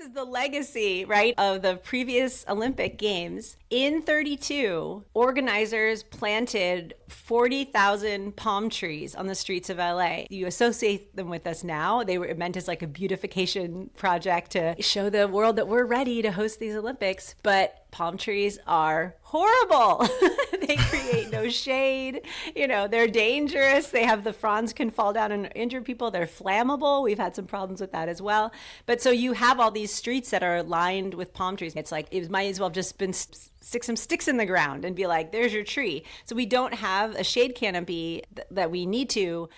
is the legacy, right, of the previous Olympic Games. In 32, organizers planted 40,000 palm trees on the streets of LA. You associate them with us now. They were meant as like a beautification project to show the world that we're ready to host these Olympics. But palm trees are horrible. They create no shade. They're dangerous. They have the fronds can fall down and injure people. They're flammable. We've had some problems with that as well. But so you have all these streets that are lined with palm trees. It's like it might as well have just been stick some sticks in the ground and be like, there's your tree. So we don't have a shade canopy that we need to.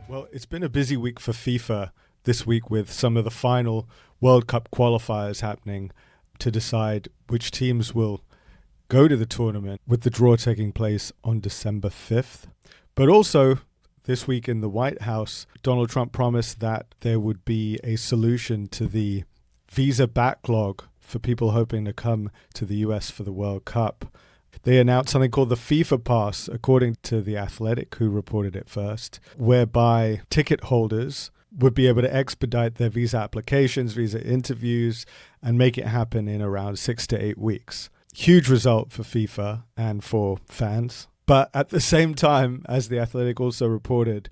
Well, it's been a busy week for FIFA this week with some of the final World Cup qualifiers happening to decide which teams will go to the tournament, with the draw taking place on December 5th. But also, this week in the White House, Donald Trump promised that there would be a solution to the visa backlog for people hoping to come to the US for the World Cup. They announced something called the FIFA Pass, according to The Athletic, who reported it first, whereby ticket holders would be able to expedite their visa applications, visa interviews, and make it happen in around 6 to 8 weeks. Huge result for FIFA and for fans. But at the same time, as The Athletic also reported,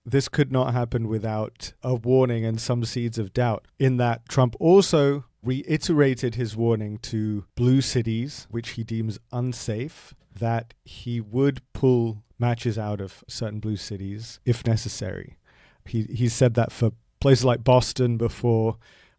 this could not happen without a warning and some seeds of doubt, in that Trump also reiterated his warning to blue cities, which he deems unsafe, that he would pull matches out of certain blue cities if necessary. He said that for places like Boston before.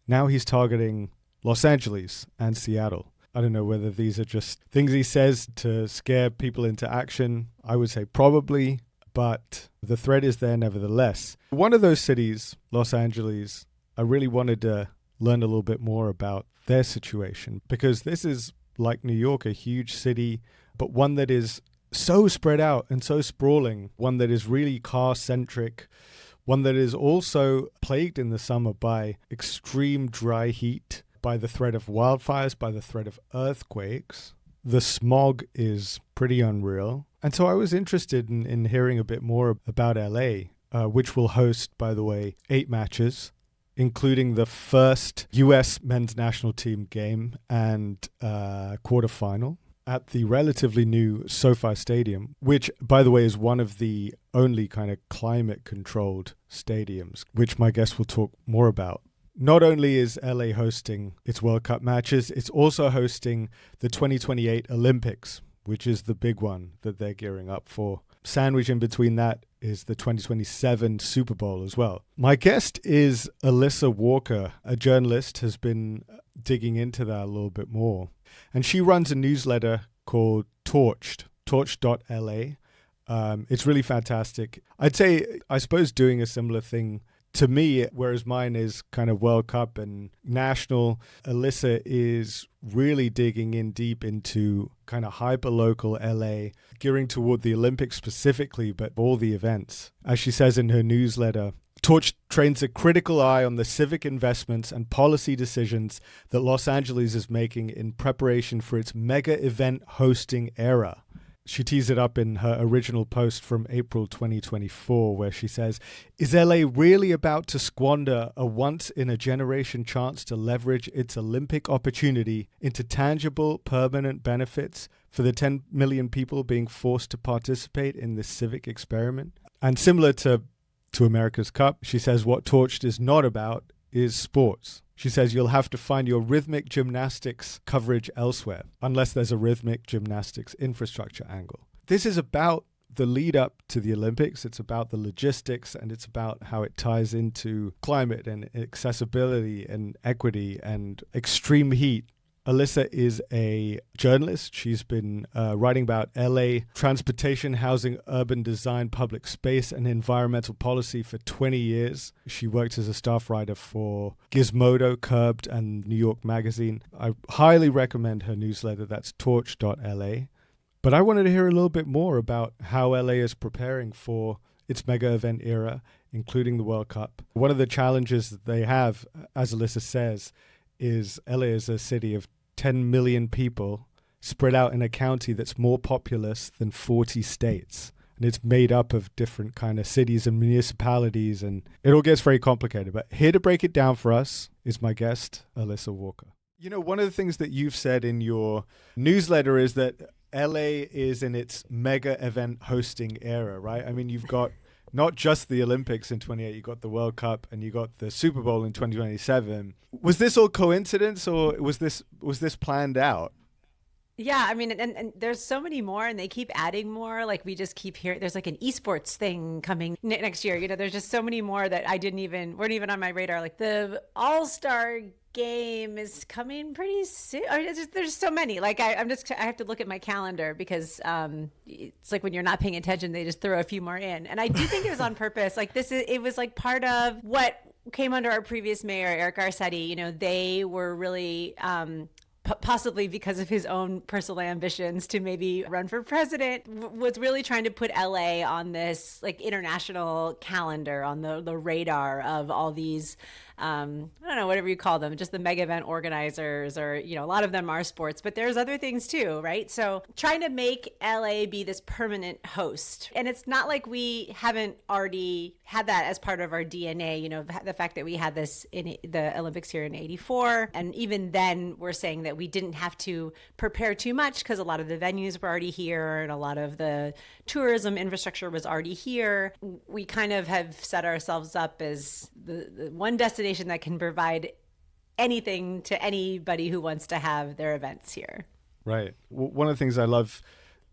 Now he's targeting Los Angeles and Seattle. I don't know whether these are just things he says to scare people into action. I would say probably, but the threat is there nevertheless. One of those cities, Los Angeles, I really wanted to learn a little bit more about their situation, because this is, like New York, a huge city, but one that is so spread out and so sprawling, one that is really car-centric, one that is also plagued in the summer by extreme dry heat, by the threat of wildfires, by the threat of earthquakes. The smog is pretty unreal. And so I was interested in hearing a bit more about LA, which will host, by the way, 8 matches, including the first US men's national team game and quarterfinal at the relatively new SoFi Stadium, which, by the way, is one of the only kind of climate-controlled stadiums, which my guest will talk more about. Not only is LA hosting its World Cup matches, it's also hosting the 2028 Olympics, which is the big one that they're gearing up for. Sandwiched in between that is the 2027 Super Bowl as well. My guest is Alissa Walker, a journalist, has been digging into that a little bit more. And she runs a newsletter called torched.la. It's really fantastic. I suppose doing a similar thing to me, whereas mine is kind of World Cup and national, Alissa is really digging in deep into kind of hyper-local LA, gearing toward the Olympics specifically, but all the events. As she says in her newsletter, Torch trains a critical eye on the civic investments and policy decisions that Los Angeles is making in preparation for its mega event hosting era. She tees it up in her original post from April 2024, where she says, "Is LA really about to squander a once-in-a-generation chance to leverage its Olympic opportunity into tangible, permanent benefits for the 10 million people being forced to participate in this civic experiment?" And similar to America's Cup, she says what Torched is not about is sports. She says you'll have to find your rhythmic gymnastics coverage elsewhere, unless there's a rhythmic gymnastics infrastructure angle. This is about the lead up to the Olympics. It's about the logistics, and it's about how it ties into climate and accessibility and equity and extreme heat. Alissa is a journalist. She's been writing about LA transportation, housing, urban design, public space, and environmental policy for 20 years. She worked as a staff writer for Gizmodo, Curbed, and New York Magazine. I highly recommend her newsletter. That's torch.la. But I wanted to hear a little bit more about how LA is preparing for its mega event era, including the World Cup. One of the challenges that they have, as Alissa says, is LA is a city of 10 million people spread out in a county that's more populous than 40 states. And it's made up of different kind of cities and municipalities, and it all gets very complicated. But here to break it down for us is my guest, Alissa Walker. You know, one of the things that you've said in your newsletter is that LA is in its mega event hosting era, right? I mean, you've got not just the Olympics in 28, you got the World Cup and you got the Super Bowl in 2027. Was this all coincidence, or was this planned out? Yeah, I mean, and there's so many more, and they keep adding more. Like, we just keep hearing there's like an esports thing coming next year. You know, there's just so many more that weren't even on my radar. Like the All-Star game is coming pretty soon. I mean, there's so many. Like I have to look at my calendar because it's like when you're not paying attention, they just throw a few more in. And I do think it was on purpose. Like it was like part of what came under our previous mayor, Eric Garcetti. You know, they were really possibly because of his own personal ambitions to maybe run for president, was really trying to put LA on this like international calendar, on the radar of all these I don't know, whatever you call them, just the mega event organizers, or, you know, a lot of them are sports, but there's other things too, right? So trying to make LA be this permanent host. And it's not like we haven't already had that as part of our DNA, you know, the fact that we had this in the Olympics here in '84. And even then we're saying that we didn't have to prepare too much because a lot of the venues were already here and a lot of the tourism infrastructure was already here. We kind of have set ourselves up as the one destination that can provide anything to anybody who wants to have their events here. Right. One of the things I love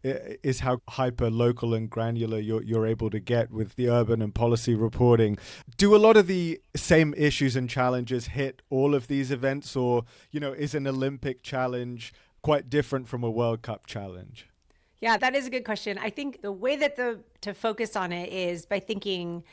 is how hyper local and granular you're able to get with the urban and policy reporting. Do a lot of the same issues and challenges hit all of these events, or, you know, is an Olympic challenge quite different from a World Cup challenge? Yeah, that is a good question. I think the way that to focus on it is by thinking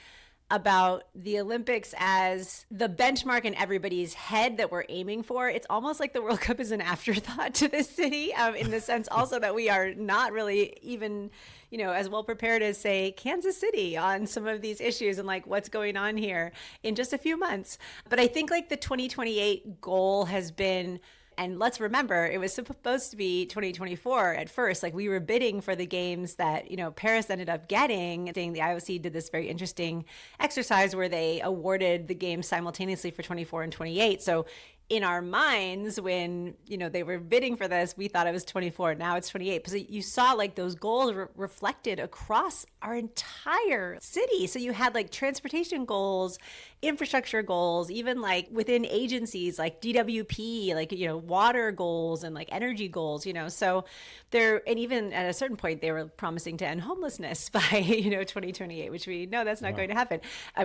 about the Olympics as the benchmark in everybody's head that we're aiming for. It's almost like the World Cup is an afterthought to this city, in the sense also that we are not really even, you know, as well prepared as, say, Kansas City on some of these issues and like what's going on here in just a few months. But I think like the 2028 goal has been, and let's remember, it was supposed to be 2024 at first. Like, we were bidding for the games that, you know, Paris ended up getting. I think the IOC did this very interesting exercise where they awarded the games simultaneously for 24 and 28. So in our minds, when, you know, they were bidding for this, we thought it was 24. Now it's 28. So you saw like those goals reflected across our entire city. So you had like transportation goals, infrastructure goals, even like within agencies like DWP, like, you know, water goals and like energy goals, you know. So there, and even at a certain point, they were promising to end homelessness by, you know, 2028, which we know that's not going to happen.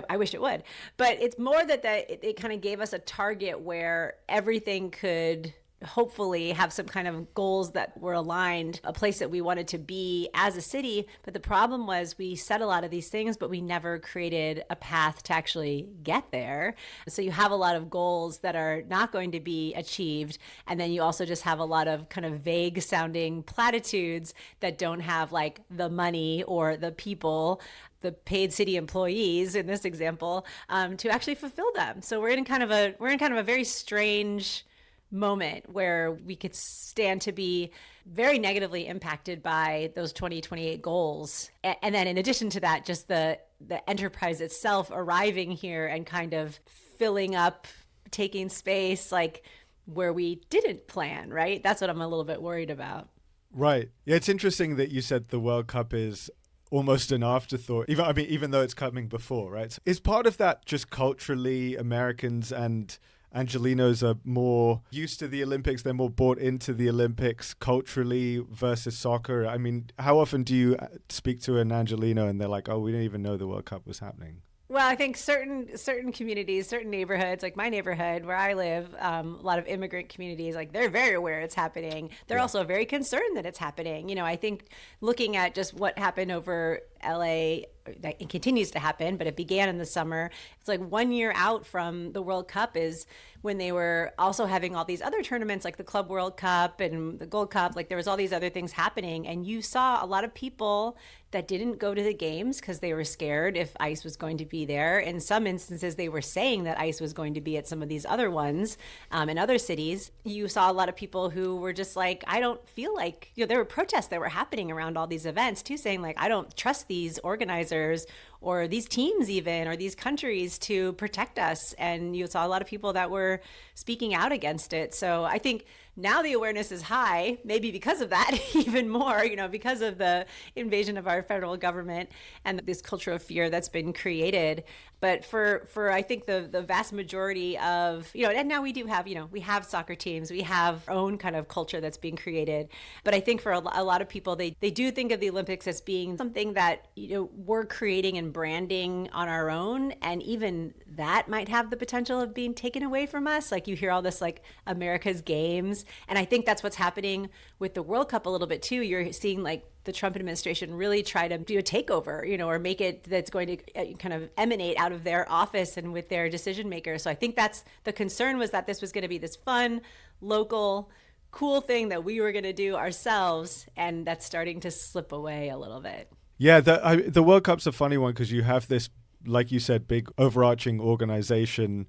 I wish it would. But it's more that it kind of gave us a target where everything could hopefully have some kind of goals that were aligned, a place that we wanted to be as a city. But the problem was we said a lot of these things, but we never created a path to actually get there. So you have a lot of goals that are not going to be achieved. And then you also just have a lot of kind of vague sounding platitudes that don't have like the money or the people, the paid city employees in this example, to actually fulfill them. So we're in kind of a very strange moment where we could stand to be very negatively impacted by those 2028 goals. And then in addition to that, just the enterprise itself arriving here and kind of filling up, taking space like where we didn't plan, right? That's what I'm a little bit worried about. Right. Yeah, it's interesting that you said the World Cup is almost an afterthought, even though it's coming before, right? So is part of that just culturally Americans and Angelinos are more used to the Olympics, they're more bought into the Olympics culturally versus soccer? I mean, how often do you speak to an Angelino and they're like, oh, we didn't even know the World Cup was happening? Well, I think certain communities, certain neighborhoods, like my neighborhood where I live, a lot of immigrant communities, like they're very aware it's happening. They're also very concerned that it's happening. You know, I think looking at just what happened over LA, that it continues to happen, but it began in the summer. It's like 1 year out from the World Cup is when they were also having all these other tournaments like the Club World Cup and the Gold Cup. Like there was all these other things happening, and you saw a lot of people that didn't go to the games because they were scared if ICE was going to be there. In some instances, they were saying that ICE was going to be at some of these other ones in other cities. You saw a lot of people who were just like, I don't feel like, there were protests that were happening around all these events too, saying like, I don't trust these organizers or these teams even, or these countries to protect us. And you saw a lot of people that were speaking out against it. So I think now the awareness is high, maybe because of that, even more, because of the invasion of our federal government and this culture of fear that's been created. But for I think the vast majority of, and now we do have, we have soccer teams, we have our own kind of culture that's being created. But I think for a lot of people, they do think of the Olympics as being something that, we're creating and branding on our own. And even that might have the potential of being taken away from us. Like you hear all this like America's games. And I think that's what's happening with the World Cup a little bit too. You're seeing like the Trump administration really try to do a takeover, or make it that's going to kind of emanate out of their office and with their decision makers. So I think that's the concern, was that this was going to be this fun, local, cool thing that we were going to do ourselves. And that's starting to slip away a little bit. Yeah, the World Cup's a funny one because you have this, like you said, big overarching organization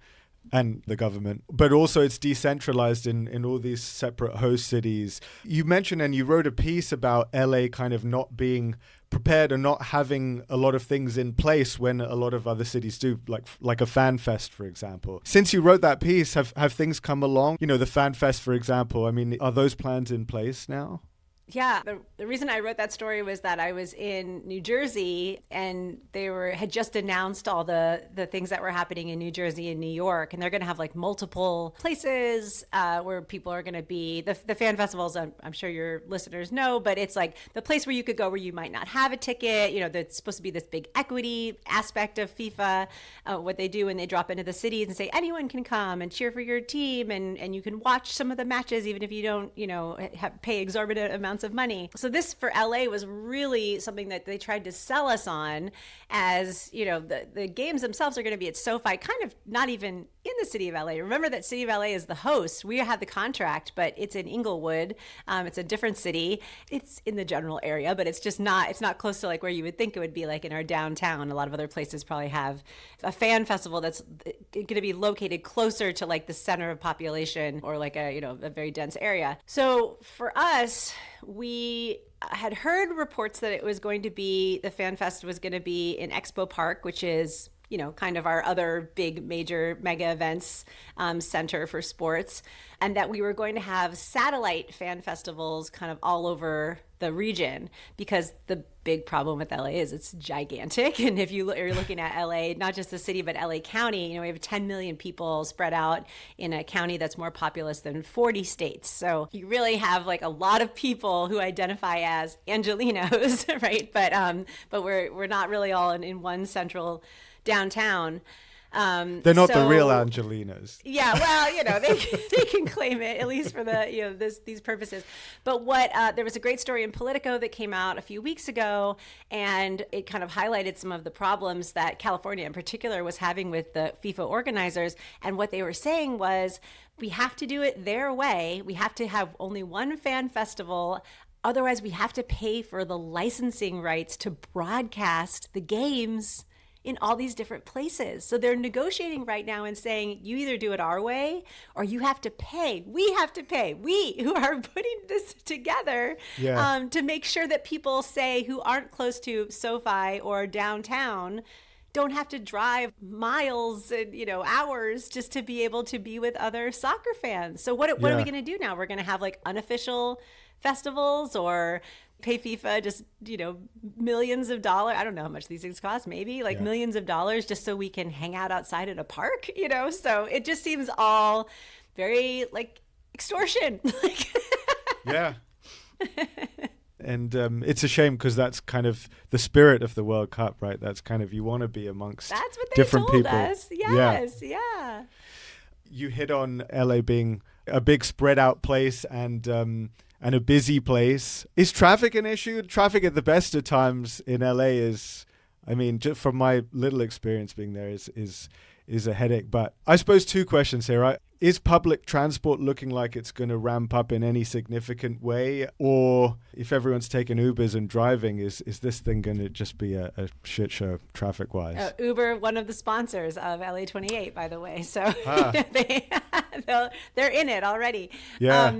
and the government, but also it's decentralized in all these separate host cities. You mentioned, and you wrote a piece about LA kind of not being prepared or not having a lot of things in place when a lot of other cities do, like a fan fest, for example. Since you wrote that piece, have things come along? The fan fest, for example, I mean, are those plans in place now? Yeah, the reason I wrote that story was that I was in New Jersey, and they had just announced all the things that were happening in New Jersey and New York, and they're going to have like multiple places where people are going to be. The fan festivals, I'm sure your listeners know, but it's like the place where you could go where you might not have a ticket. That's supposed to be this big equity aspect of FIFA. What they do when they drop into the cities and say anyone can come and cheer for your team, and you can watch some of the matches even if you don't, pay exorbitant amounts of money. So this for LA was really something that they tried to sell us on as, the games themselves are going to be at SoFi, kind of not even in the city of LA. Remember that city of LA is the host. We had the contract, but it's in Inglewood. It's a different city. It's in the general area, but it's not close to like where you would think it would be, like in our downtown. A lot of other places probably have a fan festival that's going to be located closer to like the center of population or like a very dense area. So for us, we had heard reports that the Fan Fest was going to be in Expo Park, which is, kind of our other big major mega events center for sports, and that we were going to have satellite fan festivals kind of all over the region, because the big problem with LA is it's gigantic. And if you're looking at LA, not just the city, but LA County, we have 10 million people spread out in a county that's more populous than 40 states. So you really have like a lot of people who identify as Angelinos, right? But we're not really all in one central downtown. They're not the real Angelinos. Yeah, well, they can claim it, at least for the these purposes. But there was a great story in Politico that came out a few weeks ago, and it kind of highlighted some of the problems that California in particular was having with the FIFA organizers. And what they were saying was, we have to do it their way. We have to have only one fan festival. Otherwise, we have to pay for the licensing rights to broadcast the games in all these different places. So they're negotiating right now and saying, you either do it our way or you have to pay. We have to pay. We who are putting this together to make sure that people, say, who aren't close to SoFi or downtown, don't have to drive miles and hours just to be able to be with other soccer fans. So what are we going to do now? We're going to have like unofficial festivals, or pay FIFA just, millions of dollars. I don't know how much these things cost, maybe like millions of dollars just so we can hang out outside at a park, So it just seems all very like extortion. Yeah. And it's a shame because that's kind of the spirit of the World Cup, right? That's kind of, you want to be amongst that's what they different told people. Us. Yes, yeah. You hit on LA being a big spread out place and and a busy place. Is traffic an issue? Traffic at the best of times in LA is, I mean, just from my little experience being there, is a headache. But I suppose two questions here, right? Is public transport looking like it's going to ramp up in any significant way? Or if everyone's taking Ubers and driving, is this thing going to just be a shit show traffic-wise? Uber, one of the sponsors of LA28, by the way. So they're in it already. Yeah.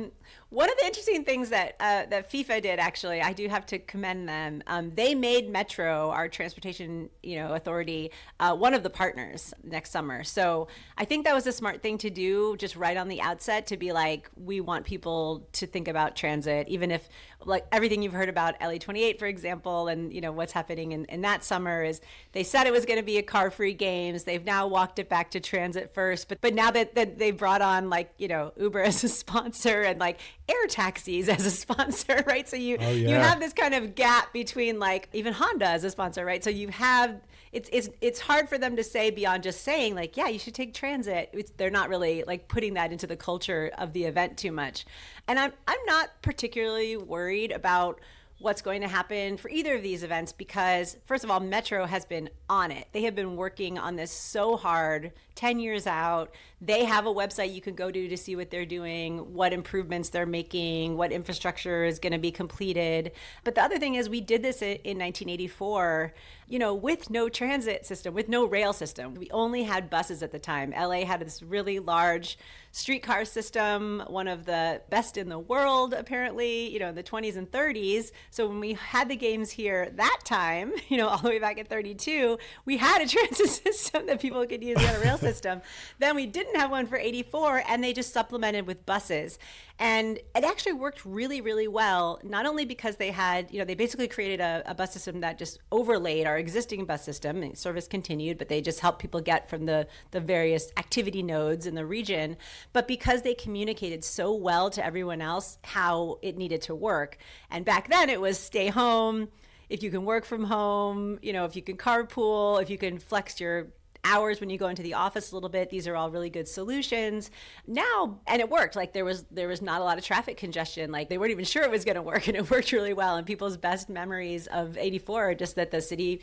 One of the interesting things that FIFA did, actually, I do have to commend them. They made Metro, our transportation, authority, one of the partners next summer. So I think that was a smart thing to do, just right on the outset, to be like, we want people to think about transit, even if, like, everything you've heard about LA28, for example, and what's happening in that summer is they said it was going to be a car-free games. They've now walked it back to transit first, but now that they brought on, like, Uber as a sponsor and like air taxis as a sponsor, right? So you have this kind of gap between, like, even Honda as a sponsor, right? So you have it's hard for them to say beyond just saying, like, yeah, you should take transit. They're not really, like, putting that into the culture of the event too much. And I'm not particularly worried about what's going to happen for either of these events because, first of all, Metro has been on it. They have been working on this so hard, 10 years out. They have a website you can go to see what they're doing, what improvements they're making, what infrastructure is going to be completed. But the other thing is we did this in 1984, with no transit system, with no rail system. We only had buses at the time. LA had this really large streetcar system, one of the best in the world, apparently, in the 20s and 30s. So when we had the games here that time, all the way back at 32, we had a transit system that people could use. We had a rail system. Then we didn't have one for 84, and they just supplemented with buses. And it actually worked really, really well, not only because they had, they basically created a bus system that just overlaid our existing bus system. And service continued, but they just helped people get from the various activity nodes in the region. But because they communicated so well to everyone else how it needed to work. And back then it was stay home, if you can work from home, if you can carpool, if you can flex your hours when you go into the office a little bit. These are all really good solutions now, and it worked. Like there was not a lot of traffic congestion. Like they weren't even sure it was going to work, and it worked really well. And people's best memories of 84 are just that the city,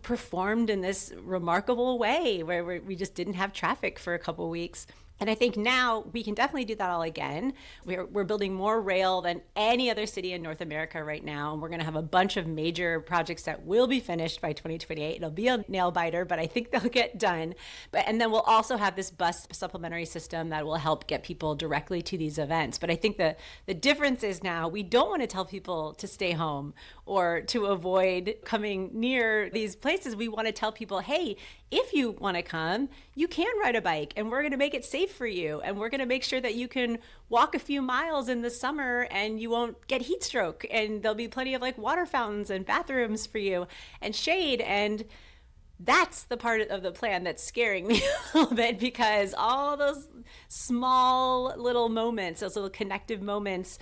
performed in this remarkable way where we just didn't have traffic for a couple of weeks. And I think now we can definitely do that all again. We're building more rail than any other city in North America right now. And we're going to have a bunch of major projects that will be finished by 2028. It'll be a nail biter, but I think they'll get done. And then we'll also have this bus supplementary system that will help get people directly to these events. But I think the difference is now we don't want to tell people to stay home or to avoid coming near these places. We want to tell people, hey, if you want to come, you can ride a bike, and we're going to make it safe for you. And we're going to make sure that you can walk a few miles in the summer and you won't get heat stroke. And there'll be plenty of, like, water fountains and bathrooms for you and shade. And that's the part of the plan that's scaring me a little bit, because all those small little moments, those little connective moments,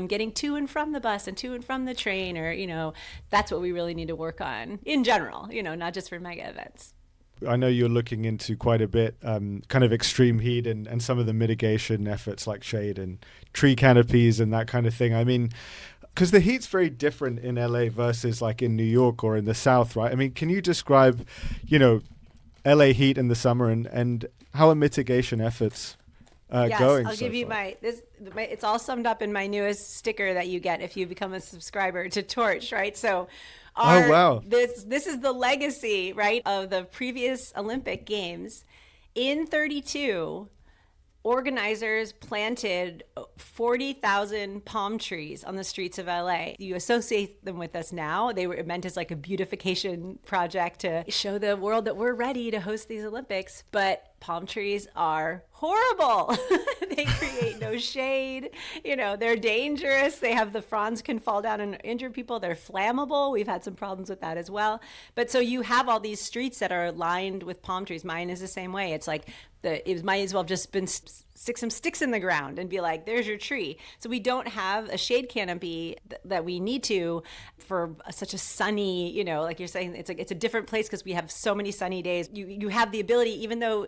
getting to and from the bus and to and from the train, or, that's what we really need to work on in general, not just for mega events. I know you're looking into quite a bit, kind of extreme heat and some of the mitigation efforts like shade and tree canopies and that kind of thing. I mean, because the heat's very different in LA versus like in New York or in the South, right? I mean, can you describe, LA heat in the summer and how are mitigation efforts going? I'll give you it's all summed up in my newest sticker that you get if you become a subscriber to Torch, right? So wow. This is the legacy, right, of the previous Olympic Games. In 32, organizers planted 40,000 palm trees on the streets of LA. You associate them with us now. They were meant as like a beautification project to show the world that we're ready to host these Olympics. But palm trees are horrible. They create no shade. They're dangerous. They have the fronds can fall down and injure people. They're flammable. We've had some problems with that as well. But so you have all these streets that are lined with palm trees. Mine is the same way. It's like it might as well have just been stick some sticks in the ground and be like, there's your tree. So we don't have a shade canopy that we need to for such a sunny, like you're saying, it's a different place because we have so many sunny days. You have the ability, even though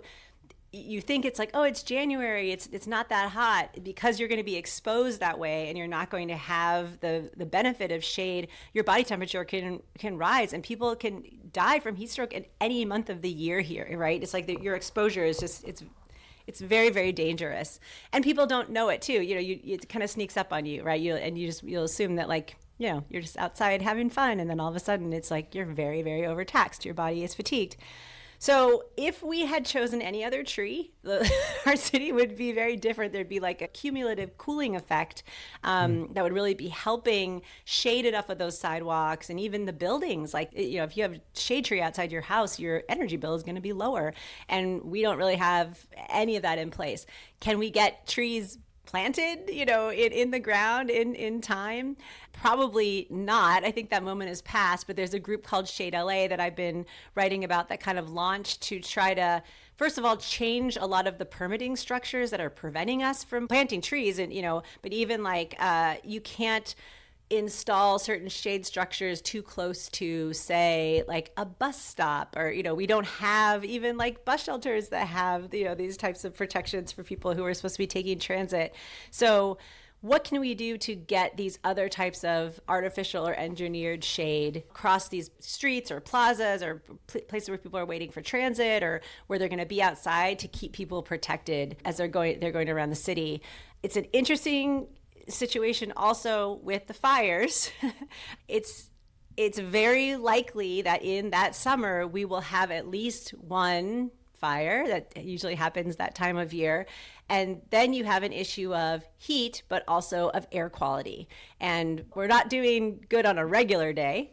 you think it's like, oh, it's January, it's not that hot, because you're going to be exposed that way and you're not going to have the benefit of shade. Your body temperature can rise, and people can die from heat stroke in any month of the year here, right? It's like your exposure is just it's very, very dangerous, and people don't know it too. It kind of sneaks up on you, right? You'll assume that, like, you're just outside having fun, and then all of a sudden it's like you're very, very overtaxed. Your body is fatigued. So if we had chosen any other tree, our city would be very different. There'd be like a cumulative cooling effect that would really be helping shade enough of those sidewalks and even the buildings. Like, if you have a shade tree outside your house, your energy bill is going to be lower. And we don't really have any of that in place. Can we get trees planted, in the ground in time? Probably not. I think that moment is past, but there's a group called Shade LA that I've been writing about that kind of launched to try to, first of all, change a lot of the permitting structures that are preventing us from planting trees. And, but even like, you can't install certain shade structures too close to, say, like a bus stop, or we don't have even like bus shelters that have these types of protections for people who are supposed to be taking transit. So what can we do to get these other types of artificial or engineered shade across these streets or plazas or places where people are waiting for transit, or where they're going to be outside, to keep people protected as they're going around the city? It's an interesting situation also with the fires. It's very likely that in that summer we will have at least one fire. That usually happens that time of year. And then you have an issue of heat, but also of air quality. And we're not doing good on a regular day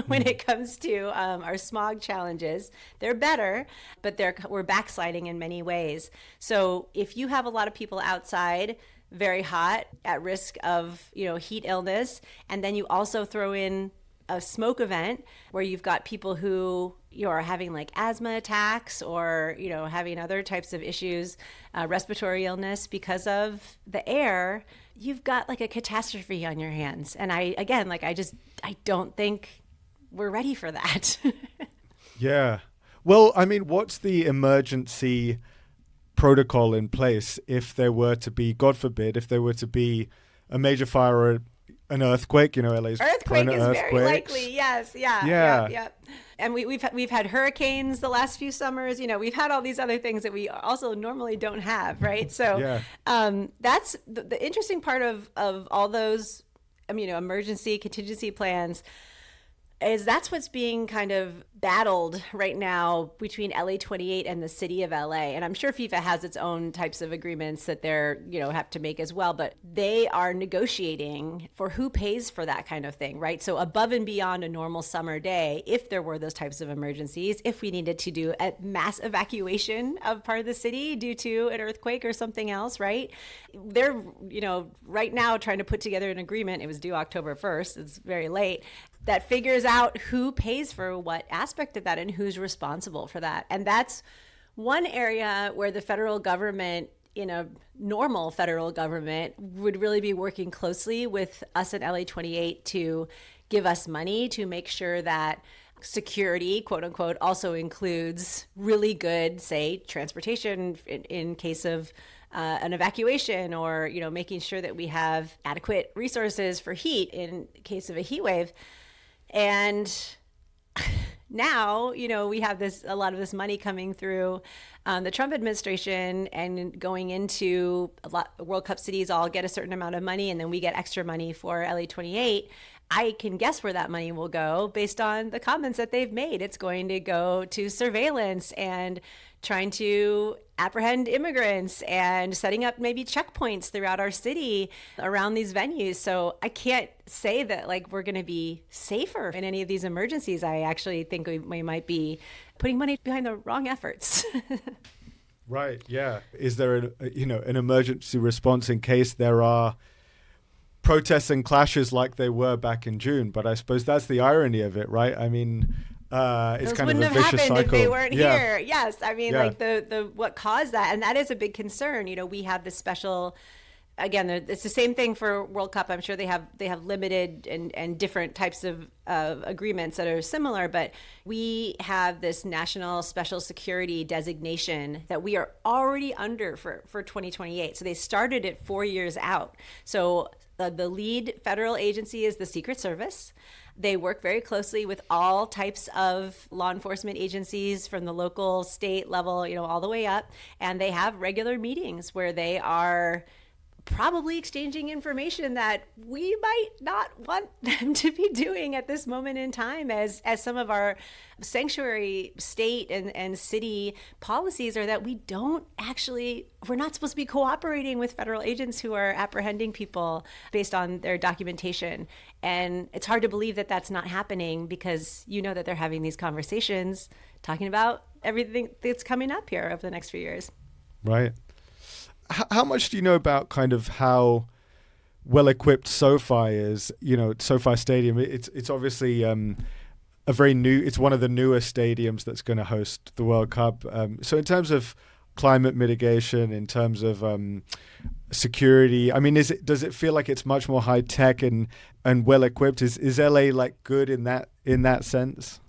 when it comes to our smog challenges. They're better, but we're backsliding in many ways. So if you have a lot of people outside, very hot, at risk of, heat illness, and then you also throw in a smoke event where you've got people who are having like asthma attacks, or having other types of issues, respiratory illness because of the air, you've got like a catastrophe on your hands. And I don't think we're ready for that. Yeah. Well, I mean, what's the emergency protocol in place if there were to be, God forbid, if there were to be a major fire or an earthquake? LA's earthquake is very likely. Yes. Yeah. And we've had hurricanes the last few summers. We've had all these other things that we also normally don't have, right? So that's the interesting part of all those emergency contingency plans, is that's what's being kind of battled right now between LA 28 and the city of LA. And I'm sure FIFA has its own types of agreements that they're, have to make as well, but they are negotiating for who pays for that kind of thing, right? So above and beyond a normal summer day, if there were those types of emergencies, if we needed to do a mass evacuation of part of the city due to an earthquake or something else, right? They're, right now trying to put together an agreement. It was due October 1st. It's very late. That figures out who pays for what aspect of that and who's responsible for that. And that's one area where the federal government, in a normal federal government, would really be working closely with us at LA 28 to give us money to make sure that security, quote unquote, also includes really good, say, transportation in case of an evacuation, or, making sure that we have adequate resources for heat in case of a heat wave. And now, we have a lot of this money coming through the Trump administration, and going into World Cup cities all get a certain amount of money, and then we get extra money for LA 28. I can guess where that money will go based on the comments that they've made. It's going to go to surveillance and trying to apprehend immigrants and setting up maybe checkpoints throughout our city around these venues. So I can't say that we're going to be safer in any of these emergencies. I actually think we might be putting money behind the wrong efforts. Right. Yeah. Is there an emergency response in case there are protests and clashes like they were back in June? But I suppose that's the irony of it, right? I mean, it's those kind of a vicious cycle. wouldn't have happened if they weren't here. Yes, I mean, Yeah. the what caused that, and that is a big concern. We have this special again, it's the same thing for World Cup. I'm sure they have limited and different types of agreements that are similar, but we have this national special security designation that we are already under for 2028. So they started it 4 years out. So the lead federal agency is the Secret Service. They work very closely with all types of law enforcement agencies from the local, state level, all the way up. And they have regular meetings where they are probably exchanging information that we might not want them to be doing at this moment in time, as some of our sanctuary state and city policies are that we're not supposed to be cooperating with federal agents who are apprehending people based on their documentation. And it's hard to believe that that's not happening, because that they're having these conversations talking about everything that's coming up here over the next few years. Right. How much do you know about kind of how well equipped SoFi is? SoFi Stadium. It's obviously it's one of the newer stadiums that's going to host the World Cup. So in terms of climate mitigation, in terms of security, I mean, does it feel like it's much more high tech and well equipped? Is LA like good in that sense?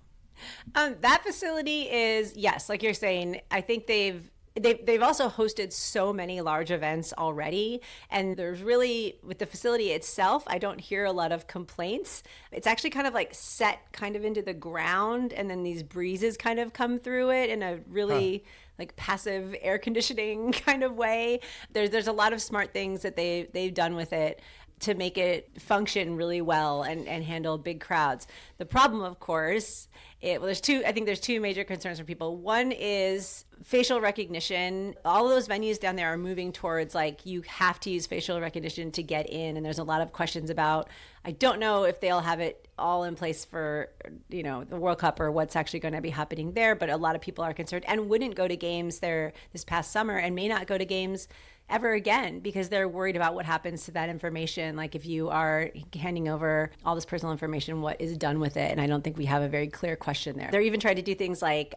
That facility is, yes, like you're saying. I think they've also hosted so many large events already. And there's really, with the facility itself, I don't hear a lot of complaints. It's actually kind of like set kind of into the ground, and then these breezes kind of come through it in a really like passive air conditioning kind of way. There's a lot of smart things that they've done with it to make it function really well and handle big crowds. The problem, of course, there's two major concerns for people. One is facial recognition. All of those venues down there are moving towards like you have to use facial recognition to get in, and there's a lot of questions about. I don't know if they'll have it all in place for the World Cup or what's actually going to be happening there, but a lot of people are concerned and wouldn't go to games there this past summer and may not go to games ever again because they're worried about what happens to that information. Like if you are handing over all this personal information, what is done with it? And I don't think we have a very clear question there. They're even trying to do things like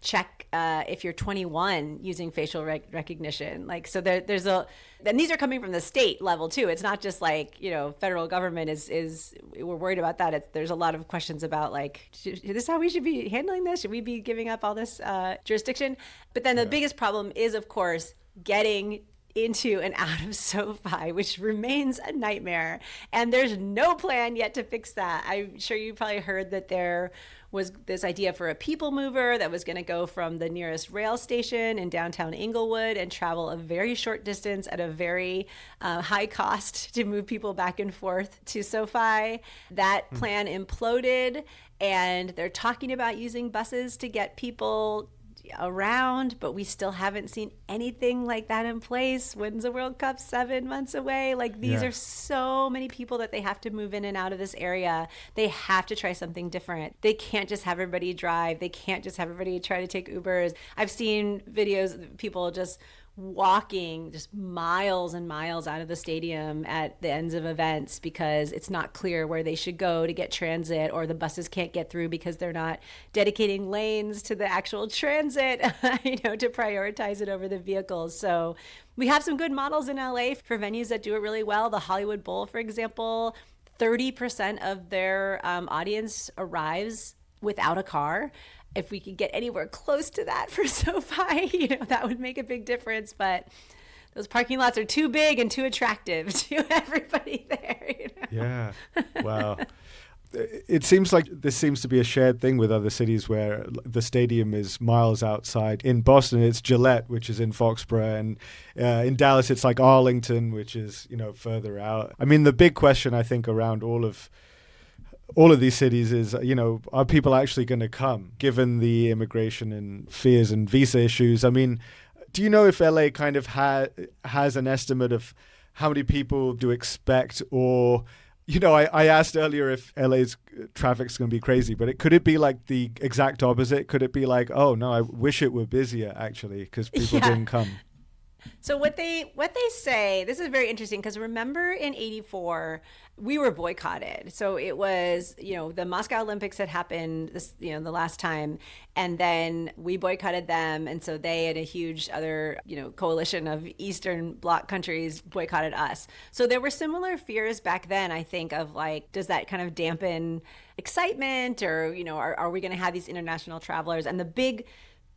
check if you're 21 using facial recognition. Like, so there's and these are coming from the state level too. It's not just like, federal government is we're worried about that. There's a lot of questions about like, is this how we should be handling this? Should we be giving up all this jurisdiction? But then the biggest problem is, of course, getting into and out of SoFi, which remains a nightmare. And there's no plan yet to fix that. I'm sure you probably heard that there was this idea for a people mover that was going to go from the nearest rail station in downtown Inglewood and travel a very short distance at a very high cost to move people back and forth to SoFi. That plan imploded, and they're talking about using buses to get people around, but we still haven't seen anything like that in place. When's the World Cup? 7 months away. Like these are so many people that they have to move in and out of this area. They have to try something different. They can't just have everybody drive. They can't just have everybody try to take Ubers. I've seen videos of people just walking just miles and miles out of the stadium at the ends of events because it's not clear where they should go to get transit, or the buses can't get through because they're not dedicating lanes to the actual transit, to prioritize it over the vehicles. So we have some good models in LA for venues that do it really well. The Hollywood Bowl, for example, 30% of their audience arrives without a car. If we could get anywhere close to that for SoFi, that would make a big difference. But those parking lots are too big and too attractive to everybody there. Yeah. Wow. It seems like this seems to be a shared thing with other cities where the stadium is miles outside. In Boston, it's Gillette, which is in Foxborough. And in Dallas, it's like Arlington, which is, further out. I mean, the big question, I think, around all of these cities is, are people actually going to come, given the immigration and fears and visa issues? I mean, do you know if LA kind of has an estimate of how many people do expect? Or, I asked earlier if LA's traffic's going to be crazy, but could it be like the exact opposite? Could it be like, oh, no, I wish it were busier, actually, because people didn't come? So what they say, this is very interesting because remember in 84 we were boycotted. So it was, the Moscow Olympics had happened this, the last time, and then we boycotted them, and so they and a huge other, coalition of Eastern Bloc countries boycotted us. So there were similar fears back then, I think, of like, does that kind of dampen excitement, or are we going to have these international travelers? And the big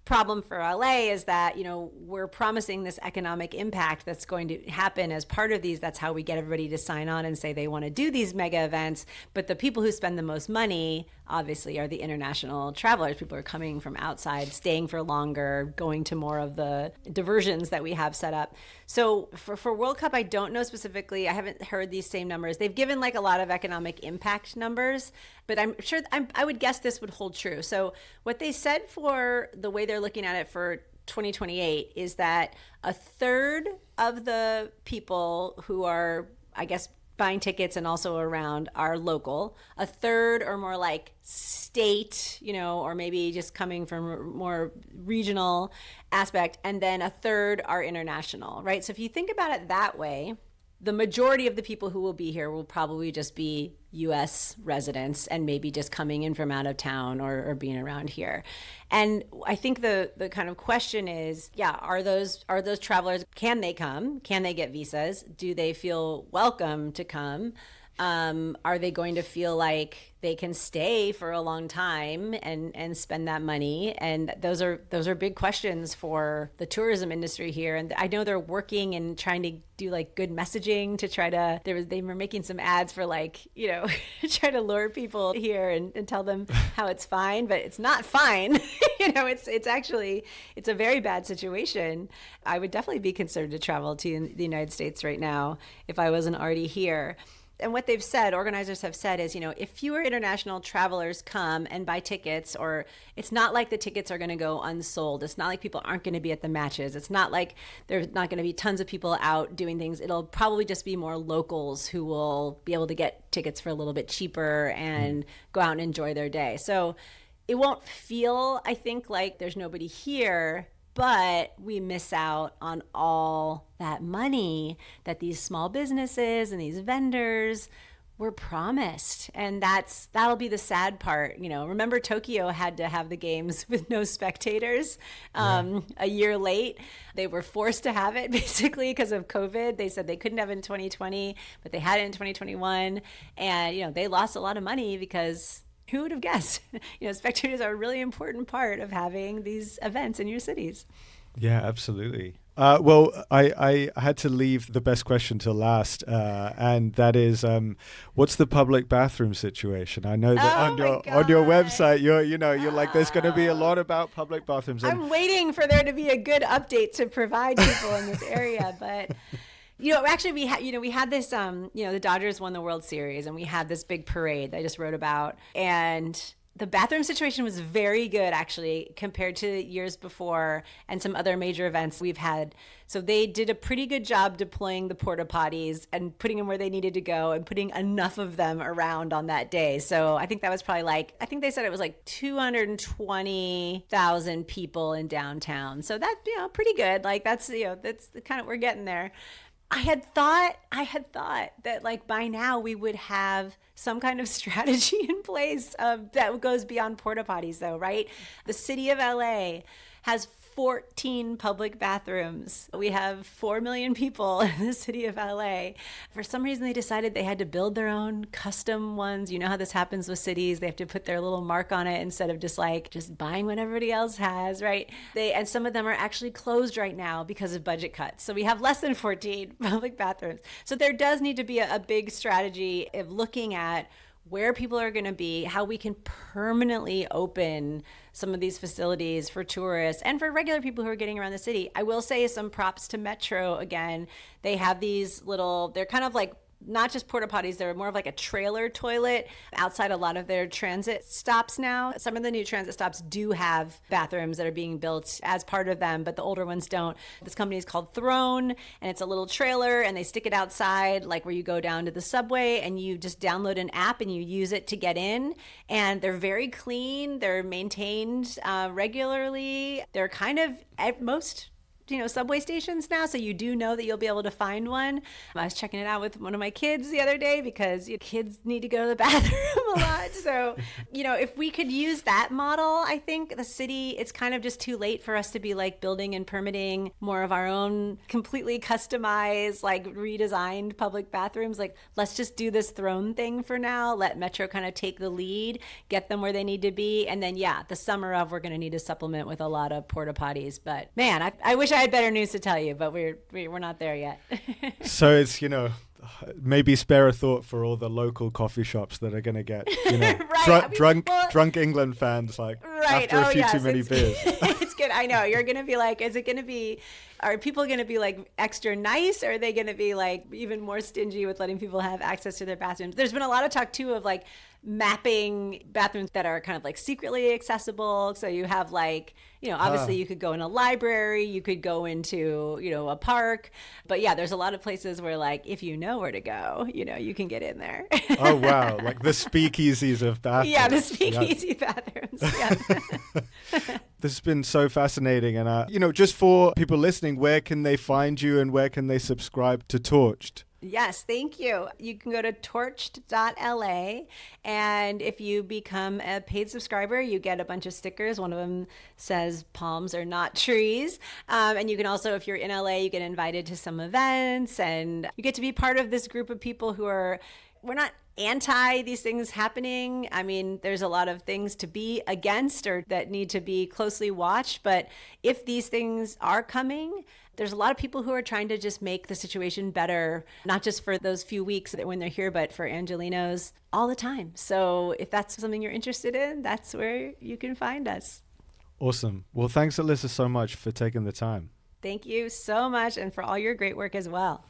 problem for LA is that, we're promising this economic impact that's going to happen as part of these. That's how we get everybody to sign on and say they want to do these mega events. But the people who spend the most money, obviously, are the international travelers. People are coming from outside, staying for longer, going to more of the diversions that we have set up. So for World Cup, I don't know specifically. I haven't heard these same numbers. They've given like a lot of economic impact numbers, but I'm sure I would guess this would hold true. So what they said for the way they're looking at it for 2028 is that a third of the people who are, I guess, buying tickets and also around are local. A third or more like state, or maybe just coming from a more regional aspect. And then a third are international, right? So if you think about it that way, the majority of the people who will be here will probably just be U.S. residents and maybe just coming in from out of town or being around here. And I think the kind of question is, are those travelers, can they come? Can they get visas? Do they feel welcome to come? Are they going to feel like they can stay for a long time and spend that money? And those are big questions for the tourism industry here. And I know they're working and trying to do like good messaging to try to, they were making some ads for like, try to lure people here and tell them how it's fine, but it's not fine. It's actually, it's a very bad situation. I would definitely be concerned to travel to the United States right now if I wasn't already here. And what they've said, organizers have said, is, if fewer international travelers come and buy tickets, or it's not like the tickets are going to go unsold. It's not like people aren't going to be at the matches. It's not like there's not going to be tons of people out doing things. It'll probably just be more locals who will be able to get tickets for a little bit cheaper and go out and enjoy their day. So it won't feel, I think, like there's nobody here, but we miss out on all that money that these small businesses and these vendors were promised. And that'll be the sad part. Remember Tokyo had to have the games with no spectators a year late. They were forced to have it basically because of COVID. They said they couldn't have it in 2020, but they had it in 2021. And, they lost a lot of money because who would have guessed? Spectators are a really important part of having these events in your cities. Yeah, absolutely. Well, I had to leave the best question till last, and that is, what's the public bathroom situation? I know that on your website, you're like, there's going to be a lot about public bathrooms. I'm waiting for there to be a good update to provide people in this area, but. Actually, we had this, the Dodgers won the World Series, and we had this big parade that I just wrote about. And the bathroom situation was very good, actually, compared to years before and some other major events we've had. So they did a pretty good job deploying the porta potties and putting them where they needed to go and putting enough of them around on that day. So I think that was probably I think they said it was like 220,000 people in downtown. So that's, pretty good. Like that's the kind of, we're getting there. I had thought that like by now we would have some kind of strategy in place that goes beyond porta potties though, right? The city of LA has 14 public bathrooms. We have 4 million people in the city of LA. For some reason, they decided they had to build their own custom ones. You know how this happens with cities. They have to put their little mark on it instead of just buying what everybody else has, right? And some of them are actually closed right now because of budget cuts. So we have less than 14 public bathrooms. So there does need to be a big strategy of looking at where people are going to be, how we can permanently open some of these facilities for tourists and for regular people who are getting around the city. I will say some props to Metro again. They have these they're kind of like not just porta potties, they're more of like a trailer toilet outside a lot of their transit stops now. Some of the new transit stops do have bathrooms that are being built as part of them, but the older ones don't. This company is called Throne, and it's a little trailer, and they stick it outside, like where you go down to the subway, and you just download an app and you use it to get in. And they're very clean. They're maintained regularly. They're kind of, most subway stations now, so you do know that you'll be able to find one. I was checking it out with one of my kids the other day because kids need to go to the bathroom a lot. So, if we could use that model, I think the city, it's kind of just too late for us to be like building and permitting more of our own completely customized, like redesigned public bathrooms. Like, let's just do this throne thing for now. Let Metro kind of take the lead, get them where they need to be. And then, the summer of, we're going to need to supplement with a lot of porta potties. But man, I wish I had better news to tell you, but we're not there yet. So it's, maybe spare a thought for all the local coffee shops that are going to get, right. drunk England fans, like, right. after a few too many beers. It's good. I know. You're going to be like, are people going to be like extra nice? Or are they going to be like even more stingy with letting people have access to their bathrooms? There's been a lot of talk too of like mapping bathrooms that are kind of like secretly accessible. So you have like, obviously you could go in a library, you could go into, a park. But there's a lot of places where like, if you know where to go, you can get in there. Oh, wow. Like the speakeasies of bathrooms. Yeah, the speakeasy bathrooms. Yeah. This has been so fascinating. And, just for people listening, where can they find you and where can they subscribe to Torched? Yes, thank you. You can go to torched.la, and if you become a paid subscriber, you get a bunch of stickers. One of them says palms are not trees. And you can also, if you're in LA, you get invited to some events, and you get to be part of this group of people who we're not anti these things happening. I mean, there's a lot of things to be against or that need to be closely watched. But if these things are coming, there's a lot of people who are trying to just make the situation better, not just for those few weeks when they're here, but for Angelenos all the time. So if that's something you're interested in, that's where you can find us. Awesome. Well, thanks, Alissa, so much for taking the time. Thank you so much, and for all your great work as well.